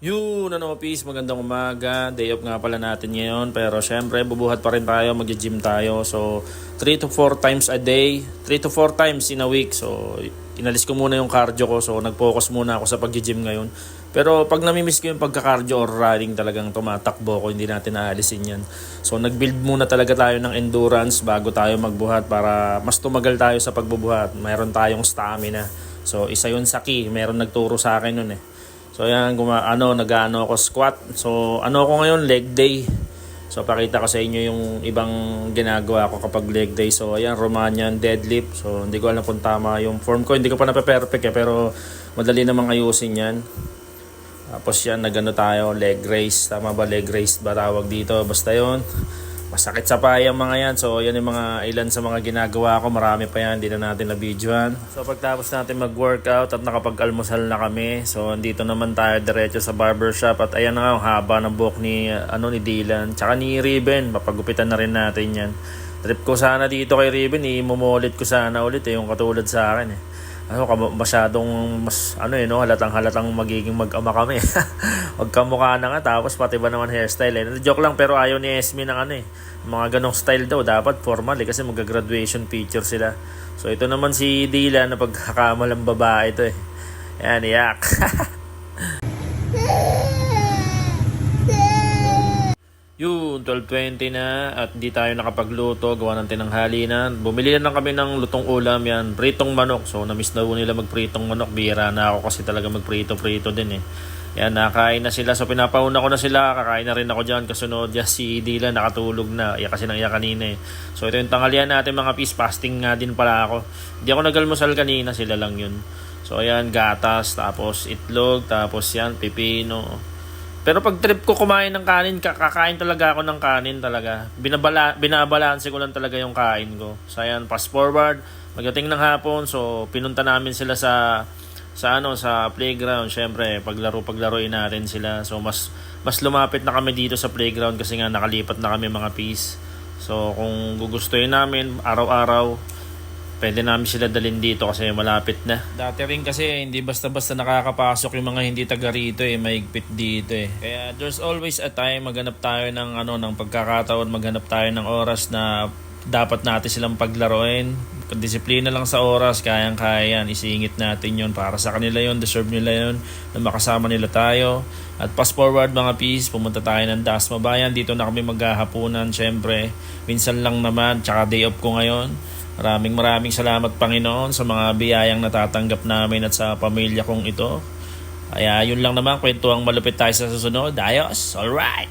Yun, peace, magandang umaga. Day off nga pala natin ngayon. Pero syempre, bubuhat pa rin tayo, mag-gym tayo. So, 3 to 4 times a day. 3 to 4 times in a week. So, inalis ko muna yung cardio ko. So, nag-focus muna ako sa pag-gym ngayon. Pero pag namimiss ko yung pagka-cardio or running, talagang tumatakbo ko. Hindi natin aalisin yan. So, nag-build muna talaga tayo ng endurance bago tayo magbuhat para mas tumagal tayo sa pagbubuhat. Mayroon tayong stamina. So, isa yun sa key. Meron nagturo sa akin nun eh. So yan, nag-ano ako squat. So ano ko ngayon, leg day. So pakita ko sa inyo yung ibang ginagawa ko kapag leg day. So ayan, Romanian deadlift. So hindi ko alam kung tama yung form ko. Hindi ko pa na-perfect pero madali namang ayusin yan. Tapos yan, nagano tayo, leg raise. Tama ba, leg raise ba tawag dito? Basta yon. Masakit sa payang mga yan. So yan yung mga ilan sa mga ginagawa ko. Marami pa yan, hindi na natin na-videoan. So pagtapos natin mag-workout at nakapag-almusal na kami. So andito naman tayo diretso sa barbershop. At ayan na nga, ang haba ng buhok ni Dylan. Tsaka ni Riven, mapagupitan na rin natin yan. Trip ko sana dito kay Riven, imumolit ko sana ulit yung katulad sa akin eh. Masyadong halatang magiging mag-ama kami. Magkamukha na nga, tapos pati ba naman hairstyle eh. Joke lang, pero ayaw ni Esme ng mga ganong style daw, dapat formal kasi mag-graduation picture sila. So ito naman si Dylan na pagkakamalang babae ito eh. Yan, iyak. Yun, 12:20 na at di tayo nakapagluto, gawa ng tinanghali na. Bumili na lang kami ng lutong ulam yan, pritong manok. So namiss na po nila magpritong manok, bihira na ako kasi talaga magprito-prito din eh. Yan, nakain na sila. So pinapauna ko na sila, kakain na rin ako dyan. Kasunod dyan si Dylan nakatulog na, iyak kasi nang iyak kanina eh. So ito yung tanghalian natin mga peace, fasting nga din pala ako. Hindi ako nag-almusal kanina, sila lang yun. So ayan, gatas, tapos itlog, tapos yan, pipino. Pero pag trip ko kumain ng kanin, kakain talaga ako ng kanin talaga. Binabalanse ko lang talaga yung kain ko. So ayan, fast forward, pagdating ng hapon, so pinunta namin sila sa playground. Syempre, paglaruin natin sila. So mas lumapit na kami dito sa playground kasi nga nakalipat na kami mga peace. So kung gugustuhin namin araw-araw, pwede namin sila dalhin dito kasi malapit na. Dati rin kasi hindi basta-basta nakakapasok yung mga hindi taga rito eh, mahigpit dito eh. Kaya there's always a time, maghanap tayo ng pagkakataon, maghanap tayo ng oras na dapat natin silang paglaruin. Disiplina lang sa oras, kayang-kaya yan, isingit natin yon para sa kanila yon, deserve nila yon na makasama nila tayo. At fast forward mga peace, pumunta tayo ng Dasma Bayan, dito na kami maghahapunan syempre. Minsan lang naman, tsaka day off ko ngayon. Maraming salamat Panginoon sa mga biyayang natatanggap namin at sa pamilya kong ito. Kaya yun lang naman, kwentuhang malupit tayo sa susunod. Ayos, alright!